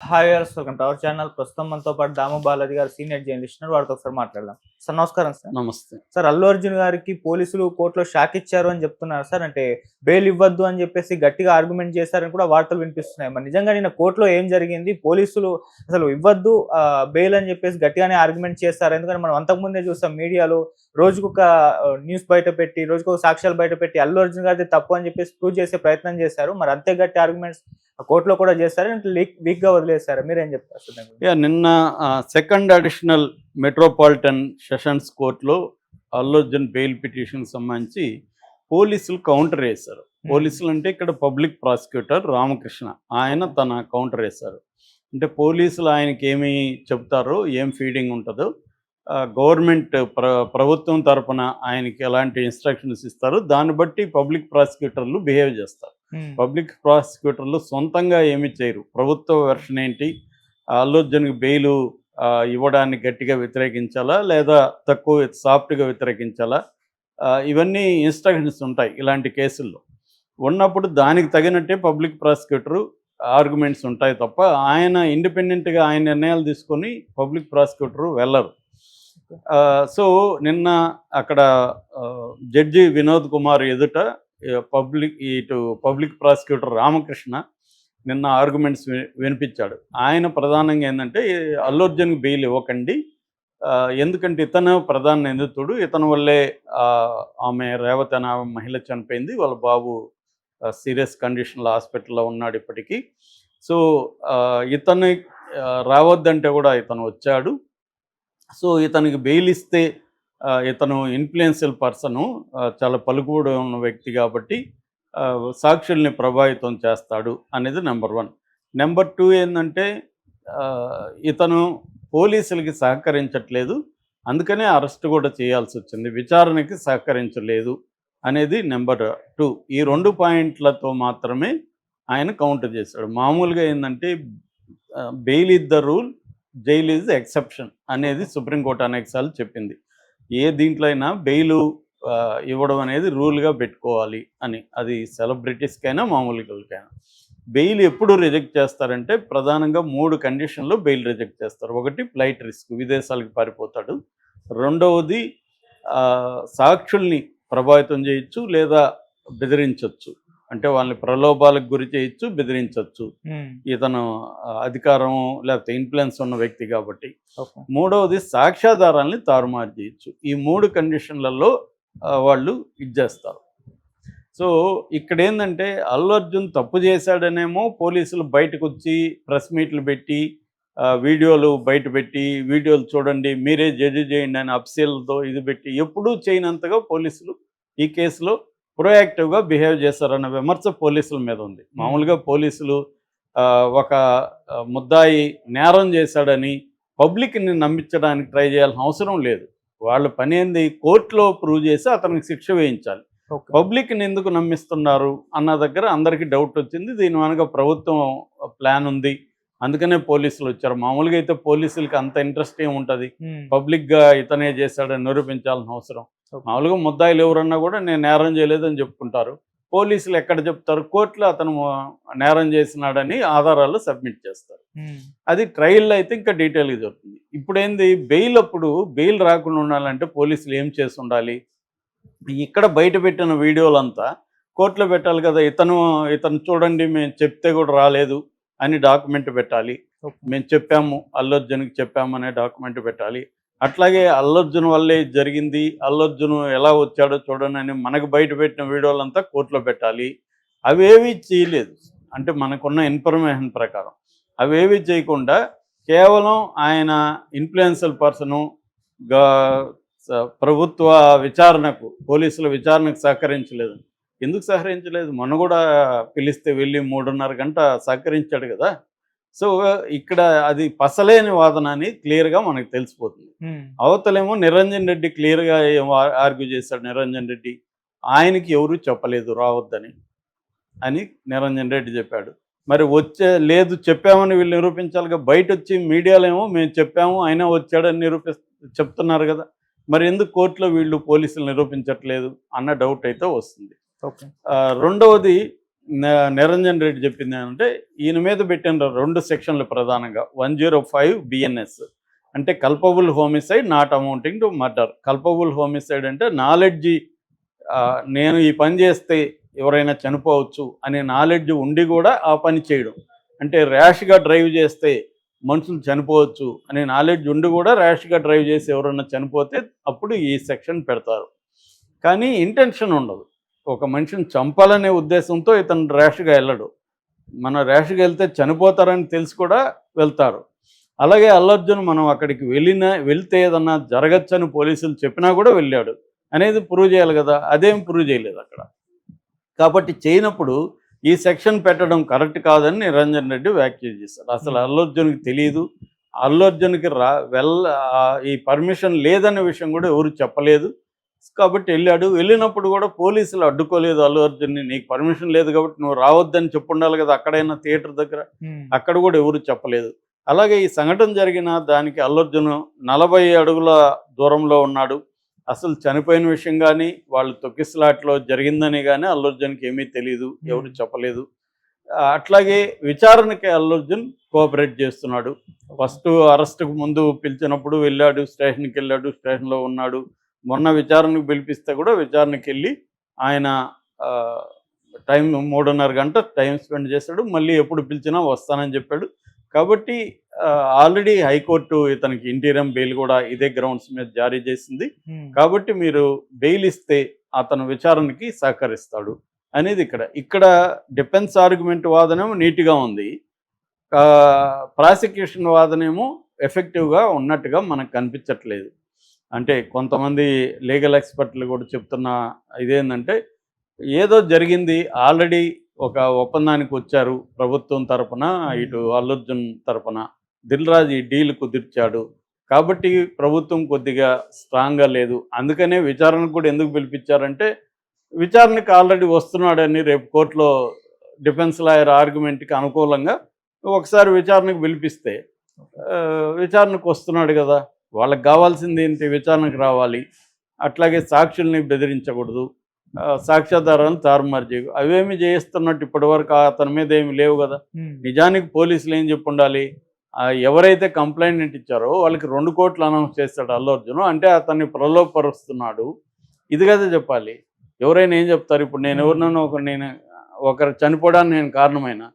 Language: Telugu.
Hi viewers, welcome to our channel. ప్రస్తుతం మనతో పాటు దాము బాలాజీ గారు సీనియర్ జర్నలిస్ట్ ఉన్నారు. వారితో ఒకసారి మాట్లాడదాం. సార్ నమస్కారం. సార్ నమస్తే. సార్, అల్లు అర్జున్ గారికి పోలీసులు కోర్టులో షాక్ ఇచ్చారు అని చెప్తున్నారు సార్. అంటే బెయిల్ ఇవ్వద్దు అని చెప్పేసి గట్టిగా ఆర్గ్యుమెంట్ చేశారని కూడా వార్తలు వినిపిస్తున్నాయి. మరి నిజంగా నిన్న కోర్టులో ఏం జరిగింది? పోలీసులు అసలు ఇవ్వద్దు బెయిల్ అని చెప్పేసి గట్టిగానే ఆర్గ్యుమెంట్ చేస్తారు. ఎందుకంటే మనం అంతకుముందే చూస్తాం మీడియాలో రోజుకొక న్యూస్ బయట పెట్టి, రోజుకొక సాక్ష్యాలు బయట పెట్టి అల్లు అర్జున్ గారిది తప్పు అని చెప్పేసి ప్రూవ్ చేసే ప్రయత్నం చేశారు. మరి అంతే గట్టి ఆర్గ్యుమెంట్స్ కోర్టులో కూడా చేస్తారు, వీక్ గా వదిలేశారు. మీరేం చెప్తారు? నిన్న సెకండ్ అడిషనల్ మెట్రోపాలిటన్ సెషన్స్ కోర్టులో అల్లు అర్జున్ బెయిల్ పిటిషన్ సంబంధించి పోలీసులు కౌంటర్ వేశారు. పోలీసులు అంటే ఇక్కడ పబ్లిక్ ప్రాసిక్యూటర్ రామకృష్ణ, ఆయన తన కౌంటర్ వేశారు. అంటే పోలీసులు ఆయనకి ఏమి చెప్తారో, ఏం ఫీడింగ్ ఉంటుందో, గవర్నమెంట్ ప్రభుత్వం తరపున ఆయనకి ఎలాంటి ఇన్స్ట్రక్షన్స్ ఇస్తారో దాన్ని బట్టి పబ్లిక్ ప్రాసిక్యూటర్లు బిహేవ్ చేస్తారు. పబ్లిక్ ప్రాసిక్యూటర్లు సొంతంగా ఏమి చేయరు. ప్రభుత్వ వెర్షన్ ఏంటి, అల్లు అర్జున్కి బెయిలు ఇవ్వడాన్ని గట్టిగా వ్యతిరేకించాలా లేదా తక్కువ సాఫ్ట్గా వ్యతిరేకించాలా, ఇవన్నీ ఇన్స్ట్రక్షన్స్ ఉంటాయి ఇలాంటి కేసుల్లో. ఉన్నప్పుడు దానికి తగినట్టే పబ్లిక్ ప్రాసిక్యూటరు ఆర్గ్యుమెంట్స్ ఉంటాయి తప్ప ఆయన ఇండిపెండెంట్గా ఆయన నిర్ణయాలు తీసుకొని పబ్లిక్ ప్రాసిక్యూటరు వెళ్ళరు. సో నిన్న అక్కడ జడ్జి వినోద్ కుమార్ ఎదుట పబ్లిక్ ప్రాసిక్యూటర్ రామకృష్ణ నిన్న ఆర్గ్యుమెంట్స్ వినిపించాడు. ఆయన ప్రధానంగా ఏంటంటే అల్లు అర్జున్కి బెయిల్ ఇవ్వకండి, ఎందుకంటే ఇతను ప్రధాన నిందితుడు, ఇతని వల్లే ఆమె రేవతి అనే మహిళ చనిపోయింది, వాళ్ళ బాబు సీరియస్ కండిషన్లో హాస్పిటల్లో ఉన్నాడు ఇప్పటికీ. సో ఇతను రావద్దంటే కూడా ఇతను వచ్చాడు. సో ఇతనికి బెయిల్ ఇస్తే ఇతను ఇన్ఫ్లుయెన్షియల్ పర్సను, చాలా పలుకుబడి ఉన్న వ్యక్తి కాబట్టి సాక్షుల్ని ప్రభావితం చేస్తాడు అనేది నెంబర్ 1. నెంబర్ 2 ఏంటంటే ఇతను పోలీసులకి సహకరించట్లేదు, అందుకనే అరెస్ట్ కూడా చేయాల్సి వచ్చింది, విచారణకి సహకరించలేదు అనేది నెంబర్ 2. ఈ 2 పాయింట్లతో మాత్రమే ఆయన కౌంటర్ చేశాడు. మామూలుగా ఏంటంటే bail is the rule, jail is exception అనేది సుప్రీంకోర్టు అనేకసార్లు చెప్పింది. ఏ దీంట్లో అయినా బెయిలు ఇవ్వడం అనేది రూల్గా పెట్టుకోవాలి అని, అది సెలబ్రిటీస్కైనా మామూలుకైనా. బెయిల్ ఎప్పుడు రిజెక్ట్ చేస్తారంటే ప్రధానంగా 3 కండిషన్లో బెయిల్ రిజెక్ట్ చేస్తారు. ఒకటి ఫ్లైట్ రిస్క్, విదేశాలకు పారిపోతాడు. రెండవది సాక్షుల్ని ప్రభావితం చేయొచ్చు లేదా బెదిరించవచ్చు, అంటే వాళ్ళని ప్రలోభాలకు గురి చేయొచ్చు, బెదిరించవచ్చు, ఇతను అధికారం లేకపోతే ఇన్ఫ్లుయెన్స్ ఉన్న వ్యక్తి కాబట్టి. మూడవది సాక్ష్యాధారాలని తారుమారు చేయొచ్చు. ఈ 3 కండిషన్లలో వాళ్ళు ఇచ్చేస్తారు. సో ఇక్కడ ఏంటంటే అల్లు అర్జున్ తప్పు చేశాడనేమో పోలీసులు బయటకు వచ్చి ప్రెస్ మీట్లు పెట్టి వీడియోలు బయట పెట్టి, వీడియోలు చూడండి మీరే జడ్జి చేయండి అని అప్సీలతో ఇది పెట్టి ఎప్పుడూ చేయనంతగా పోలీసులు ఈ కేసులో ప్రొయాక్టివ్గా బిహేవ్ చేస్తారన్న విమర్శ పోలీసుల మీద ఉంది. మామూలుగా పోలీసులు ఒక ముద్దాయి నేరం చేశాడని పబ్లిక్ని నమ్మించడానికి ట్రై చేయాల్సిన అవసరం లేదు. వాళ్ళ పని ఏంది, కోర్టులో ప్రూవ్ చేసి అతనికి శిక్ష వేయించాలి. పబ్లిక్ని ఎందుకు నమ్మిస్తున్నారు అన్న దగ్గర అందరికీ డౌట్ వచ్చింది. దీని వెనక ప్రభుత్వం ప్లాన్ ఉంది, అందుకనే పోలీసులు వచ్చారు. మామూలుగా అయితే పోలీసులకి అంత ఇంట్రెస్ట్ ఏమి ఉంటుంది పబ్లిక్గా ఇతనే చేశాడని నిరూపించాల్సిన అవసరం. మామూలుగా ముద్దాయిలు ఎవరన్నా కూడా నేను నేరం చేయలేదని చెప్పుకుంటారు. పోలీసులు ఎక్కడ చెప్తారు, కోర్టులో అతను నేరం చేసినాడని ఆధారాలు సబ్మిట్ చేస్తారు. అది ట్రయల్లో అయితే ఇంకా డీటెయిల్గా జరుగుతుంది. ఇప్పుడేంది, బెయిల్ అప్పుడు బెయిల్ రాకుండా ఉండాలంటే పోలీసులు ఏం చేసి ఉండాలి, ఇక్కడ బయట పెట్టిన వీడియోలంతా కోర్టులో పెట్టాలి కదా. ఇతను చూడండి మేము చెప్తే కూడా రాలేదు అని డాక్యుమెంట్ పెట్టాలి, మేము చెప్పాము అల్లు అర్జున్కి చెప్పాము అనే డాక్యుమెంట్ పెట్టాలి. అట్లాగే అల్లు అర్జున్ వల్లే జరిగింది, అల్లు అర్జున్ ఎలా వచ్చాడో చూడండి అని మనకు బయట పెట్టిన వీడియోలంతా కోర్టులో పెట్టాలి. అవేవి చేయలేదు, అంటే మనకున్న ఇన్ఫర్మేషన్ ప్రకారం అవేవి చేయకుండా కేవలం ఆయన ఇన్ఫ్లుయెన్షియల్ పర్సను ప్రభుత్వ విచారణకు, పోలీసుల విచారణకు సహకరించలేదు. ఎందుకు సహకరించలేదు, మొన్న కూడా పిలిస్తే వెళ్ళి 3.5 గంట సహకరించాడు కదా. సో ఇక్కడ అది పసలేని వాదన అని క్లియర్గా మనకు తెలిసిపోతుంది. అవతలేమో నిరంజన్ రెడ్డి క్లియర్గా ఆర్గ్యూ చేశాడు. నిరంజన్ రెడ్డి ఆయనకి ఎవరు చెప్పలేదు రావద్దని అని నిరంజన్ రెడ్డి చెప్పాడు. మరి లేదు చెప్పామని వీళ్ళు నిరూపించాలిగా. బయట వచ్చి మీడియాలో ఏమో మేము చెప్పాము అయినా వచ్చాడని చెప్తున్నారు కదా. మరి ఎందుకు కోర్టులో వీళ్ళు పోలీసులు నిరూపించట్లేదు అన్న డౌట్ అయితే వస్తుంది. రెండవది నిరంజన్ రెడ్డి చెప్పింది ఏంటంటే ఈయన మీద పెట్టిన 2 సెక్షన్లు ప్రధానంగా 105 బిఎన్ఎస్ అంటే culpable homicide not amounting to murder. Culpable homicide అంటే నాలెడ్జి, నేను ఈ పని చేస్తే ఎవరైనా చనిపోవచ్చు అనే నాలెడ్జ్ ఉండి కూడా ఆ పని చేయడం, అంటే ర్యాష్గా డ్రైవ్ చేస్తే మనుషులు చనిపోవచ్చు అనే నాలెడ్జ్ ఉండి కూడా ర్యాష్గా డ్రైవ్ చేసి ఎవరైనా చనిపోతే అప్పుడు ఈ సెక్షన్ పెడతారు. కానీ ఇంటెన్షన్ ఉండదు. ఒక మనిషిని చంపాలనే ఉద్దేశంతో ఇతను ర్యాష్గా వెళ్ళడు. మన ర్యాష్గా వెళ్తే చనిపోతారని తెలిసి కూడా వెళ్తారు. అలాగే అల్లు అర్జున్ మనం అక్కడికి వెళ్తే ఏదన్నా జరగచ్చని పోలీసులు చెప్పినా కూడా వెళ్ళాడు అనేది ప్రూవ్ చేయాలి కదా, అదేం ప్రూవ్ చేయలేదు అక్కడ. కాబట్టి చేయనప్పుడు ఈ సెక్షన్ పెట్టడం కరెక్ట్ కాదని నిరంజన్ రెడ్డి వ్యాఖ్య చేశారు. అసలు అల్లు అర్జున్కి తెలియదు, అల్లు అర్జున్కి ఈ పర్మిషన్ లేదనే విషయం కూడా ఎవరు చెప్పలేదు. కాబట్టి వెళ్ళినప్పుడు కూడా పోలీసులు అడ్డుకోలేదు అల్లు అర్జున్ని. నీకు పర్మిషన్ లేదు కాబట్టి నువ్వు రావద్దని చెప్పుండాలి కదా అక్కడైనా థియేటర్ దగ్గర, అక్కడ కూడా ఎవరు చెప్పలేదు. అలాగే ఈ సంఘటన జరిగిన దానికి అల్లు అర్జున్ 40 అడుగుల దూరంలో ఉన్నాడు. అసలు చనిపోయిన విషయం కానీ వాళ్ళు తొక్కిసలాట్లో జరిగిందని కానీ అల్లు అర్జున్కి ఏమీ తెలియదు, ఎవరు చెప్పలేదు. అట్లాగే విచారణకి అల్లు అర్జున్ కోఆపరేట్ చేస్తున్నాడు. ఫస్ట్ అరెస్ట్కు ముందు పిలిచినప్పుడు వెళ్ళాడు, స్టేషన్కి వెళ్ళాడు, స్టేషన్లో ఉన్నాడు. మొన్న విచారణకు పిలిపిస్తే కూడా విచారణకి వెళ్ళి ఆయన టైం 3.5 గంట టైం స్పెండ్ చేశాడు. మళ్ళీ ఎప్పుడు పిలిచినా వస్తానని చెప్పాడు. కాబట్టి ఆల్రెడీ హైకోర్టు ఇతనికి ఇంటీరియం బెయిల్ కూడా ఇదే గ్రౌండ్స్ మీద జారీ చేసింది. కాబట్టి మీరు బెయిల్ ఇస్తే అతను విచారణకి సహకరిస్తాడు అనేది ఇక్కడ డిఫెన్స్ ఆర్గ్యుమెంట్ వాదనేమో నీట్గా ఉంది, ప్రాసిక్యూషన్ వాదనేమో ఎఫెక్టివ్గా ఉన్నట్టుగా మనకు కనిపించట్లేదు. అంటే కొంతమంది లీగల్ ఎక్స్పర్ట్లు కూడా చెప్తున్న ఇదేంటంటే ఏదో జరిగింది, ఆల్రెడీ ఒక ఒప్పందానికి వచ్చారు ప్రభుత్వం తరపున, ఇటు అల్లు అర్జున్ తరపున దిల్ రాజు ఈ డీల్ కుదిర్చాడు కాబట్టి ప్రభుత్వం కొద్దిగా స్ట్రాంగ్గా లేదు, అందుకనే విచారణకు కూడా ఎందుకు పిలిపించారంటే విచారణకు ఆల్రెడీ వస్తున్నాడని రేపు కోర్టులో డిఫెన్స్ లాయర్ ఆర్గ్యుమెంట్కి అనుకూలంగా ఒకసారి విచారణకు పిలిపిస్తే విచారణకు వస్తున్నాడు కదా, వాళ్ళకి కావాల్సింది ఏంటి, విచారణకు రావాలి. అట్లాగే సాక్షుల్ని బెదిరించకూడదు, సాక్ష్యాధారాలను తారుమారు చేయవు, అవేమి చేస్తున్నట్టు ఇప్పటివరకు అతని మీద ఏమి లేవు కదా. నిజానికి పోలీసులు ఏం చెప్పి ఉండాలి, ఎవరైతే కంప్లైంట్ ఇచ్చారో వాళ్ళకి 2 కోట్లు అనౌన్స్ చేస్తాడు అల్లు అర్జున్, అంటే అతన్ని ప్రలోభపరుస్తున్నాడు, ఇది కదా చెప్పాలి. ఎవరైనా ఏం చెప్తారు, ఇప్పుడు నేను ఎవరినైనా ఒకరు చనిపోవడానికి నేను కారణమైనా